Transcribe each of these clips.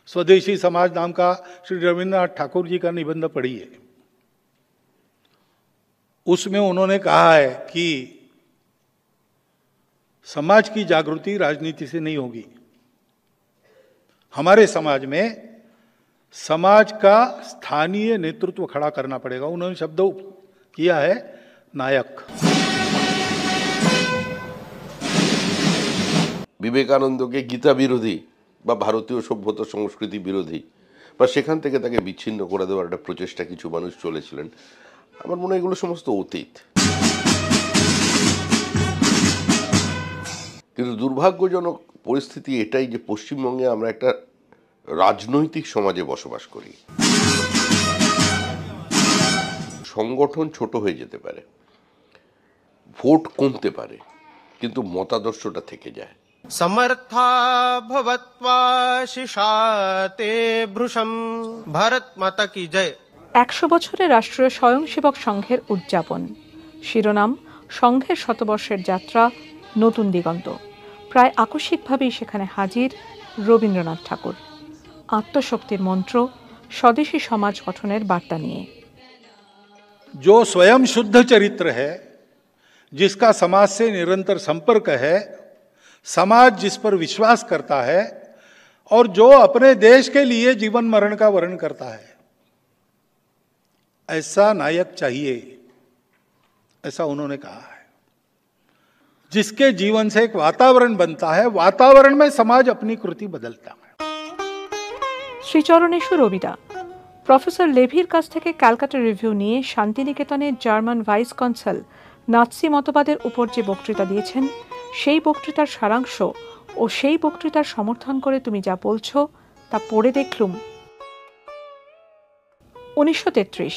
स्वदेशी समाज नाम का श्री रविन्द्रनाथ ठाकुर जी का निबंध पढ़िए। उसमें उन्होंने कहा है कि समाज की जागृति राजनीति से नहीं होगी। हमारे समाज में समाज का स्थानीय नेतृत्व खड़ा करना पड़ेगा। उन्होंने शब्द किया है नायक। বিবেকানন্দকে গীতা বিরোধী বা ভারতীয় সভ্যতা সংস্কৃতি বিরোধী বা সেখান থেকে তাকে বিচ্ছিন্ন করে দেওয়ার একটা প্রচেষ্টা কিছু মানুষ চলেছিলেন। আমার মনে হয় এগুলো সমস্ত অতীত। কিন্তু দুর্ভাগ্যজনক পরিস্থিতি এটাই যে পশ্চিমবঙ্গে আমরা একটা রাজনৈতিক সমাজে বসবাস করি। সংগঠন ছোট হয়ে যেতে পারে, ভোট কমতে পারে, কিন্তু মতাদর্শটা থেকে যায়। समर्था भवत्वा शिशाते भृशं भारत माता की जय। 100 বছরের রাষ্ট্রীয় স্বয়ংসেবক সংঘের উদযাপন। শিরোনাম সংঘের শতবর্ষের যাত্রা নতুন দিগন্ত। প্রায় আকস্মিকভাবেই সেখানে হাজির রবীন্দ্রনাথ ঠাকুর। আত্মশক্তির মন্ত্র, স্বদেশী সমাজ গঠনের বার্তা নিয়ে। जो स्वयं शुद्ध चरित्र है, जिसका समाज से निरंतर संपर्क है, समाज जिस पर विश्वास करता है और जो अपने देश के लिए जीवन मरण का वर्ण करता है, ऐसा नायक चाहिए, ऐसा उन्होंने कहा है। जिसके जीवन से एक वातावरण बनता है, वातावरण में समाज अपनी कृति बदलता है। শ্রীচরণেশু রবিদা প্রফেসর লেভির কাছ থেকে ক্যালকাটা রিভিউ নিয়ে শান্তিনিকেতনের জার্মান ভাইস কনসাল নাৎসি মতবাদের উপর যে বক্তৃতা দিয়েছেন, সেই বক্তৃতার সারাংশ ও সেই বক্তৃতার সমর্থন করে তুমি যা বলছো তা পড়ে দেখলুম। 1933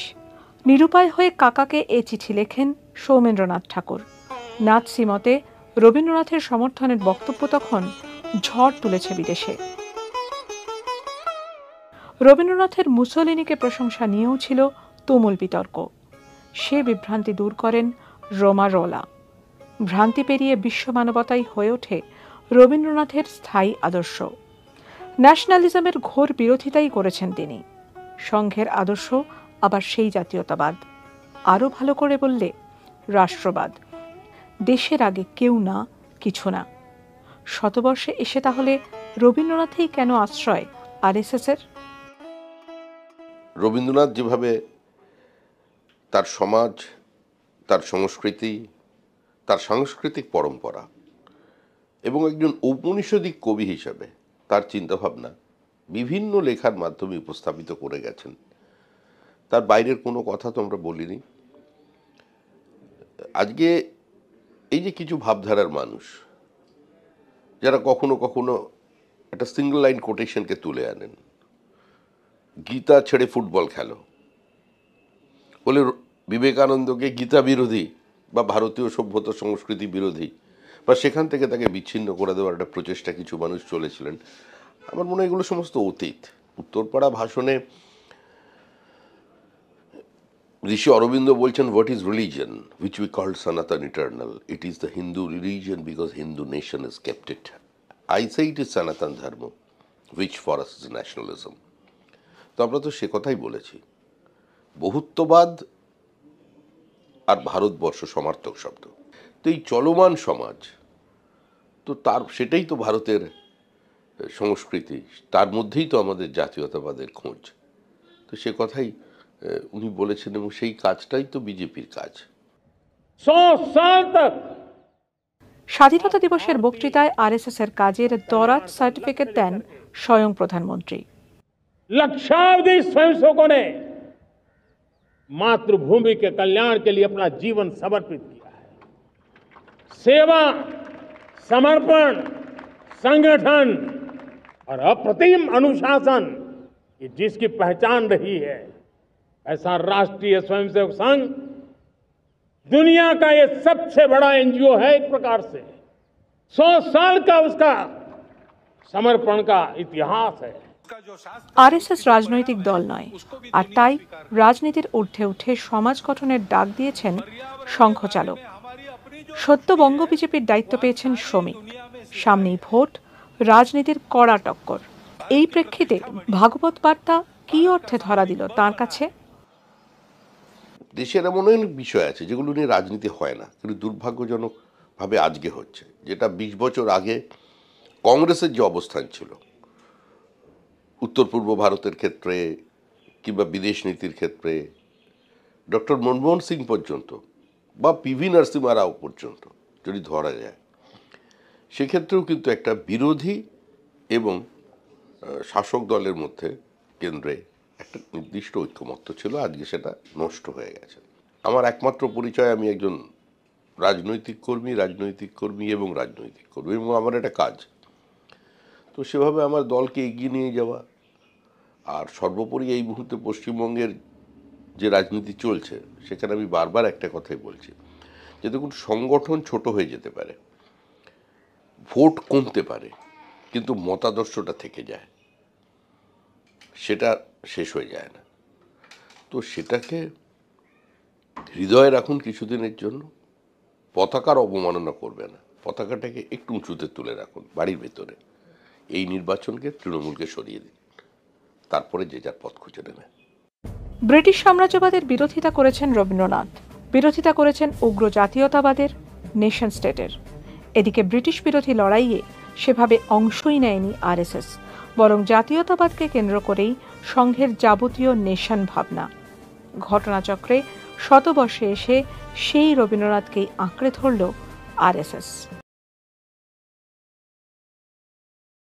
নিরুপায় হয়ে কাকাকে এ চিঠি লেখেন সৌমেন্দ্রনাথ ঠাকুর। নাৎসি মতে রবীন্দ্রনাথের সমর্থনের বক্তব্য তখন ঝড় তুলেছে বিদেশে। রবীন্দ্রনাথের মুসোলিনিকে প্রশংসা নিয়েও ছিল তুমুল বিতর্ক। সে বিভ্রান্তি দূর করেন রোমারোলা। ভ্রান্তি পেরিয়ে বিশ্ব মানবতাই হয়ে ওঠে রবীন্দ্রনাথের স্থায়ী আদর্শ। ন্যাশনালিজমের ঘোর বিরোধিতাই করেছেন তিনি। সংঘের আদর্শ আবার সেই জাতীয়তাবাদ, আরও ভালো করে বললে রাষ্ট্রবাদ। দেশের আগে কেউ না, কিছু না। শতবর্ষে এসে তাহলে রবীন্দ্রনাথই কেন আশ্রয় আরএসএসের? রবীন্দ্রনাথ যেভাবে তার সমাজ, তার সংস্কৃতি, তার সাংস্কৃতিক পরম্পরা এবং একজন ঔপনিষদিক কবি হিসাবে তার চিন্তাভাবনা বিভিন্ন লেখার মাধ্যমে উপস্থাপিত করে গেছেন, তার বাইরের কোনো কথা তো আমরা বলিনি। আজকে এই যে কিছু ভাবধারার মানুষ যারা কখনো কখনো একটা সিঙ্গল লাইন কোটেশনকে তুলে আনেন, গীতা ছেড়ে ফুটবল খেলো বলে বিবেকানন্দকে গীতা বিরোধী বা ভারতীয় সভ্যতা সংস্কৃতি বিরোধী বা সেখান থেকে তাকে বিচ্ছিন্ন করে দেওয়ার একটা প্রচেষ্টা কিছু মানুষ চলেছিলেন। আমার মনে হয় এগুলো সমস্ত অতীত। উত্তরপাড়া ভাষণে ঋষি অরবিন্দ বলছেন, what is religion which we called Sanatan eternal? It is the Hindu religion because Hindu nation is kept it. I say it is Sanatan dharma which for us is nationalism. তো আমরা তো সে কথাই বলেছি। বহুত্ববাদ আর ভারতবর্ষ সমার্থক শব্দ। তো এই চলমান সমাজ তো তার সেটাই তো ভারতের সংস্কৃতি, তার মধ্যেই তো আমাদের জাতীয়তাবাদের খোঁজ। তো সে কথাই উনি বলেছেন এবং সেই কাজটাই তো বিজেপির কাজ। 100 साल तक স্বাধীনতা দিবসের বক্তৃতায় আরএসএস এর কাজের দরাজ সার্টিফিকেট দেন স্বয়ং প্রধানমন্ত্রী। लक्षावधि स्वयंसेवकों ने मातृभूमि के कल्याण के लिए अपना जीवन समर्पित किया है। सेवा, समर्पण, संगठन और अप्रतिम अनुशासन ये जिसकी पहचान रही है, ऐसा राष्ट्रीय स्वयंसेवक संघ दुनिया का ये सबसे बड़ा एनजीओ है। एक प्रकार से 100 साल का उसका समर्पण का इतिहास है। আরএসএস রাজনৈতিক দল নয়, আর তাই রাজনীতির ঊর্ধ্বে উঠে সমাজ গঠনের ডাক দিয়েছেন সংঘচালক। সদ্য বঙ্গ বিজেপির দায়িত্ব পেয়েছেন শ্রমিক। সামনেই ভোট, রাজনীতির কড়া টক্কর। এই প্রেক্ষিতে ভাগবত বার্তা কি অর্থে ধরা দিল তার কাছে? দেশের এমন অনেক বিষয় আছে যেগুলো নিয়ে রাজনীতি হয় না, কিন্তু দুর্ভাগ্যজনকভাবে আজকে হচ্ছে। যেটা 20 বছর আগে কংগ্রেসের যে অবস্থান ছিল উত্তর পূর্ব ভারতের ক্ষেত্রে কিংবা বিদেশ নীতির ক্ষেত্রে, ডক্টর মনমোহন সিং পর্যন্ত বা পিভি নরসিমহা রাও পর্যন্ত যদি ধরা যায়, সেক্ষেত্রেও কিন্তু একটা বিরোধী এবং শাসক দলের মধ্যে কেন্দ্রে একটা নির্দিষ্ট ঐক্যমত্য ছিল। আজকে সেটা নষ্ট হয়ে গেছে। আমার একমাত্র পরিচয়, আমি একজন রাজনৈতিক কর্মী এবং আমার একটা কাজ। তো সেভাবে আমার দলকে এগিয়ে নিয়ে যাওয়া, আর সর্বোপরি এই মুহূর্তে পশ্চিমবঙ্গের যে রাজনীতি চলছে সেখানে আমি বারবার একটা কথাই বলছি যে দেখুন, সংগঠন ছোট হয়ে যেতে পারে, ভোট কমতে পারে, কিন্তু মতাদর্শটা থেকে যায়, সেটা শেষ হয়ে যায় না। তো সেটাকে হৃদয়ে রাখুন কিছুদিনের জন্য, পতাকার অবমাননা করবে না, পতাকাটাকে একটু উঁচুতে তুলে রাখুন বাড়ির ভেতরে। এই নির্বাচনকে তৃণমূলকে সরিয়ে দিন, তারপরে যে যার পথ খুঁজে নেবে। ব্রিটিশ সাম্রাজ্যবাদের বিরোধিতা করেছেন রবীন্দ্রনাথ, বিরোধিতা করেছেন উগ্র জাতীয়তাবাদের, নেশন স্টেটের। এদিকে ব্রিটিশ বিরোধী লড়াইয়ে সেভাবে অংশই নেয়নি আরএসএস, বরং জাতীয়তাবাদকে কেন্দ্র করেই সংঘের যাবতীয় নেশন ভাবনা। ঘটনাচক্রে শতবর্ষে এসে সেই রবীন্দ্রনাথকেই আঁকড়ে ধরল আরএসএস।